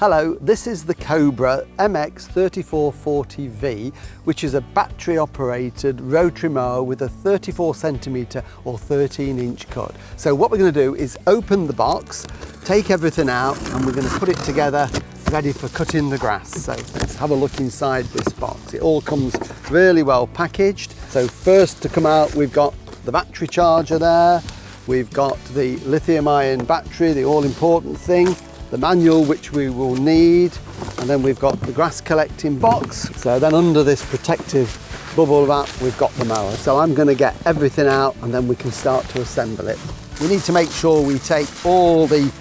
Hello, this is the Cobra MX3440V, which is a battery operated rotary mower with a 34cm or 13-inch cut. So what we're going to do is open the box, take everything out, and we're going to put it together ready for cutting the grass. So let's have a look inside this box. It all comes really well packaged. So first to come out, we've got the battery charger there, we've got the lithium-ion battery, the all-important thing, the manual which we will need, and then we've got the grass collecting box. So then under this protective bubble wrap we've got the mower. So I'm going to get everything out and then we can start to assemble it. We need to make sure we take all the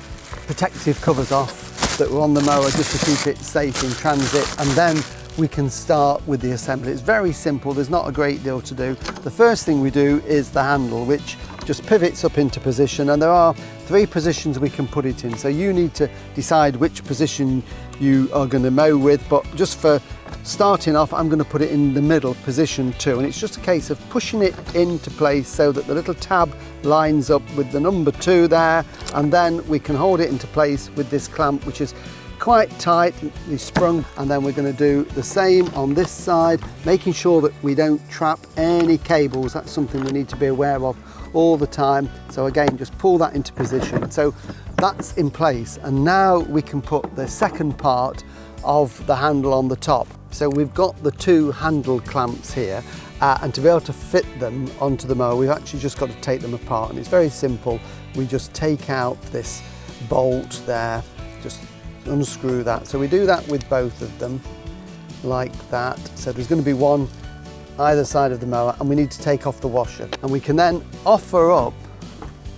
protective covers off that were on the mower just to keep it safe in transit, and then we can start with the assembly. It's very simple, there's not a great deal to do. The first thing we do is the handle, which just pivots up into position, and there are 3 positions we can put it in. So you need to decide which position you are going to mow with, but just for starting off, I'm going to put it in the middle, position 2, and it's just a case of pushing it into place so that the little tab lines up with the number 2 there, and then we can hold it into place with this clamp, which is quite tightly sprung. And then we're going to do the same on this side, making sure that we don't trap any cables. That's something we need to be aware of all the time. So again, just pull that into position. So that's in place, and now we can put the second part of the handle on the top. So we've got the 2 handle clamps here, and to be able to fit them onto the mower, we've actually just got to take them apart, and it's very simple. We just take out this bolt there, just unscrew that. So we do that with both of them like that. So there's going to be one either side of the mower, and we need to take off the washer, and we can then offer up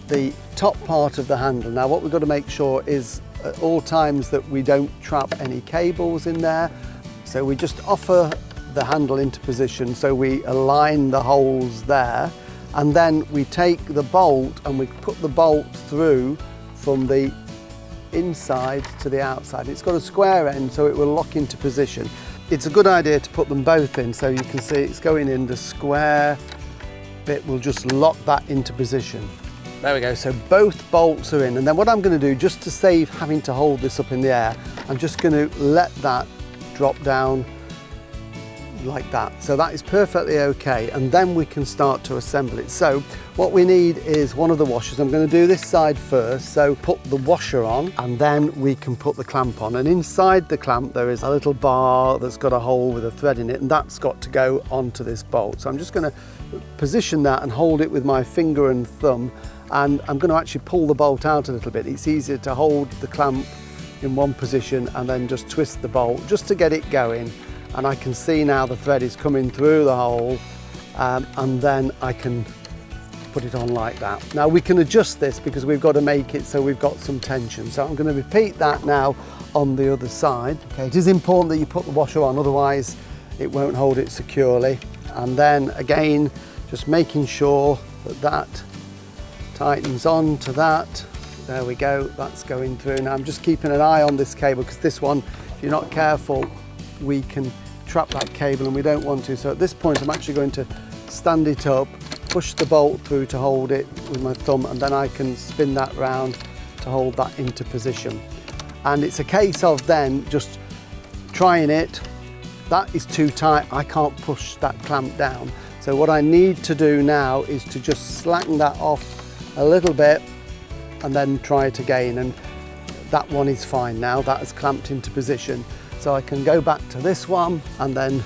the top part of the handle. Now what we've got to make sure is at all times that we don't trap any cables in there. So we just offer the handle into position, so we align the holes there, and then we take the bolt and we put the bolt through from the inside to the outside. It's got a square end, so it will lock into position. It's a good idea to put them both in, so you can see it's going in. The square bit will just lock that into position. There we go, so both bolts are in, and then what I'm going to do, just to save having to hold this up in the air, I'm just going to let that drop down like that. So that is perfectly okay, and then we can start to assemble it. So what we need is one of the washers. I'm going to do this side first, so put the washer on and then we can put the clamp on, and inside the clamp there is a little bar that's got a hole with a thread in it, and that's got to go onto this bolt. So I'm just going to position that and hold it with my finger and thumb, and I'm going to actually pull the bolt out a little bit. It's easier to hold the clamp in one position and then just twist the bolt just to get it going. And I can see now the thread is coming through the hole, and then I can put it on like that. Now we can adjust this because we've got to make it so we've got some tension. So I'm going to repeat that now on the other side. Okay, it is important that you put the washer on, otherwise it won't hold it securely. And then again, just making sure that that tightens on to that. There we go, that's going through. Now I'm just keeping an eye on this cable, because this one, if you're not careful, we can trap that cable and we don't want to. So at this point I'm actually going to stand it up, push the bolt through to hold it with my thumb, and then I can spin that round to hold that into position. And it's a case of then just trying it. That is too tight, I can't push that clamp down. So what I need to do now is to just slacken that off a little bit and then try it again, and that one is fine now, that is clamped into position. So I can go back to this one, and then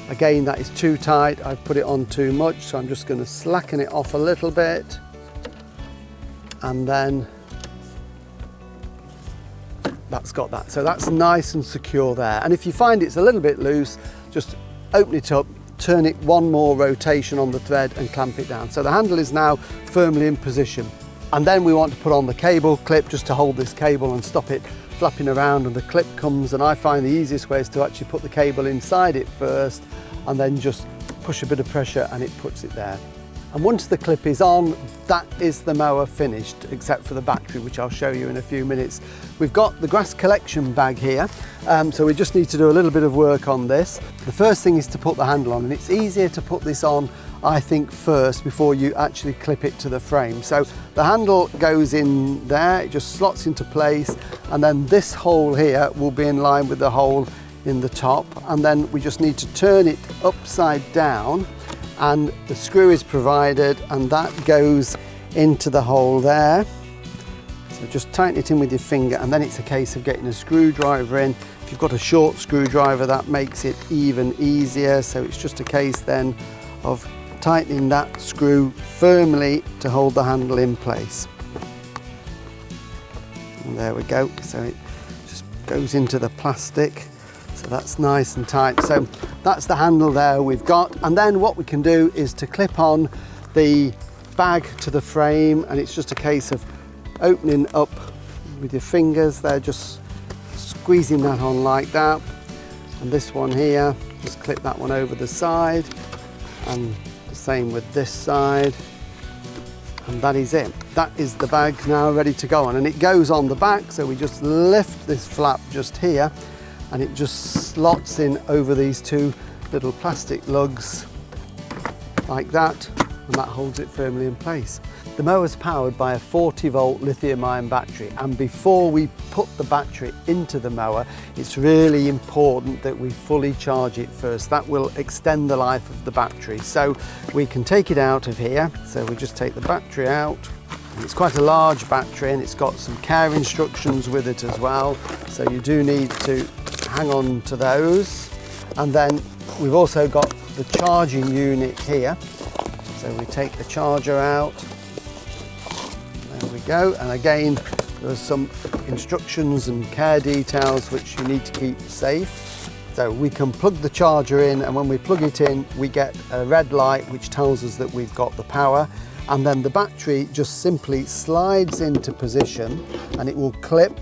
again that is too tight, I've put it on too much, so I'm just going to slacken it off a little bit, and then that's got that. So that's nice and secure there. And if you find it's a little bit loose, just open it up, turn it one more rotation on the thread and clamp it down. So the handle is now firmly in position. And then we want to put on the cable clip just to hold this cable and stop it flapping around, and the clip comes, and I find the easiest way is to actually put the cable inside it first and then just push a bit of pressure and it puts it there. And once the clip is on, that is the mower finished, except for the battery, which I'll show you in a few minutes. We've got the grass collection bag here, so we just need to do a little bit of work on this. The first thing is to put the handle on, and it's easier to put this on I think, first before you actually clip it to the frame. So the handle goes in there, it just slots into place, and then this hole here will be in line with the hole in the top, and then we just need to turn it upside down, and the screw is provided, and that goes into the hole there. So just tighten it in with your finger, and then it's a case of getting a screwdriver in. If you've got a short screwdriver, that makes it even easier. So it's just a case then of tightening that screw firmly to hold the handle in place. And there we go. So it just goes into the plastic. So that's nice and tight. So that's the handle there we've got. And then what we can do is to clip on the bag to the frame, and it's just a case of opening up with your fingers there, just squeezing that on like that. And this one here, just clip that one over the side, and the same with this side. And that is it. That is the bag now ready to go on, and it goes on the back. So we just lift this flap just here, and it just slots in over these two little plastic lugs like that, and that holds it firmly in place. The mower is powered by a 40-volt lithium-ion battery, and before we put the battery into the mower, it's really important that we fully charge it first. That will extend the life of the battery. So we can take it out of here. So we just take the battery out. It's quite a large battery, and it's got some care instructions with it as well. So you do need to hang on to those. And then we've also got the charging unit here. So we take the charger out. There we go. And again, there's some instructions and care details which you need to keep safe. So we can plug the charger in, and when we plug it in, we get a red light which tells us that we've got the power. And then the battery just simply slides into position, and it will clip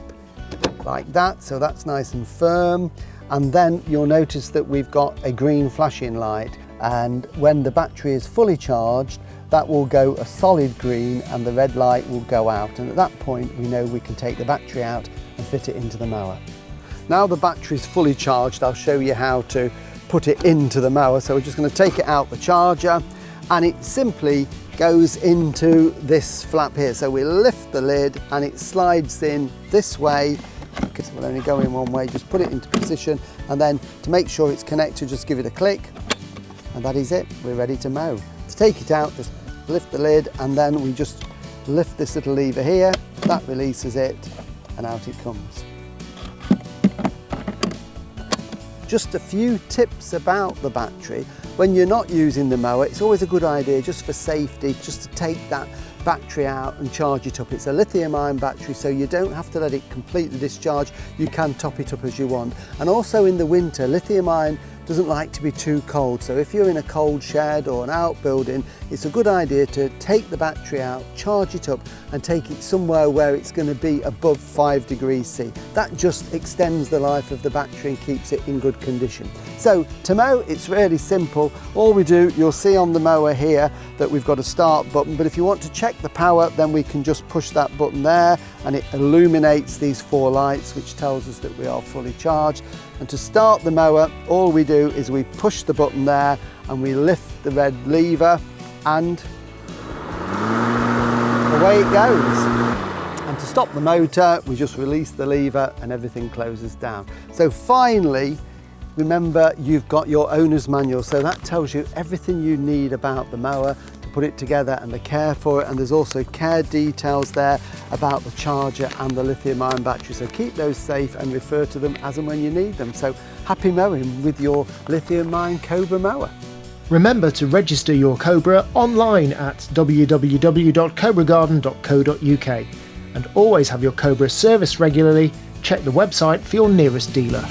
like that. So that's nice and firm. And then you'll notice that we've got a green flashing light. And when the battery is fully charged, that will go a solid green, and the red light will go out. And at that point, we know we can take the battery out and fit it into the mower. Now the battery is fully charged, I'll show you how to put it into the mower. So we're just going to take it out the charger, and it simply goes into this flap here. So we lift the lid, and it slides in this way, because we'll only go in one way. Just put it into position, and then to make sure it's connected, just give it a click, and that is it. We're ready to mow. To take it out, just lift the lid, and then we just lift this little lever here. That releases it, and out it comes. Just a few tips about the battery. When you're not using the mower, it's always a good idea, just for safety, just to take that battery out and charge it up. It's a lithium-ion battery, so you don't have to let it completely discharge. You can top it up as you want. And also in the winter, lithium-ion doesn't like to be too cold. So if you're in a cold shed or an outbuilding, it's a good idea to take the battery out, charge it up, and take it somewhere where it's going to be above 5 degrees C. That just extends the life of the battery and keeps it in good condition. So to mow, it's really simple. All we do, you'll see on the mower here that we've got a start button, but if you want to check the power, then we can just push that button there, and it illuminates these 4 lights, which tells us that we are fully charged. And to start the mower, all we do is we push the button there, and we lift the red lever, and away it goes. And to stop the motor, we just release the lever, and everything closes down. So finally, remember, you've got your owner's manual, so that tells you everything you need about the mower to put it together and the care for it. And there's also care details there about the charger and the lithium-ion battery, so keep those safe and refer to them as and when you need them. So happy mowing with your lithium-ion Cobra mower. Remember to register your Cobra online at www.cobragarden.co.uk, and always have your Cobra serviced regularly. Check the website for your nearest dealer.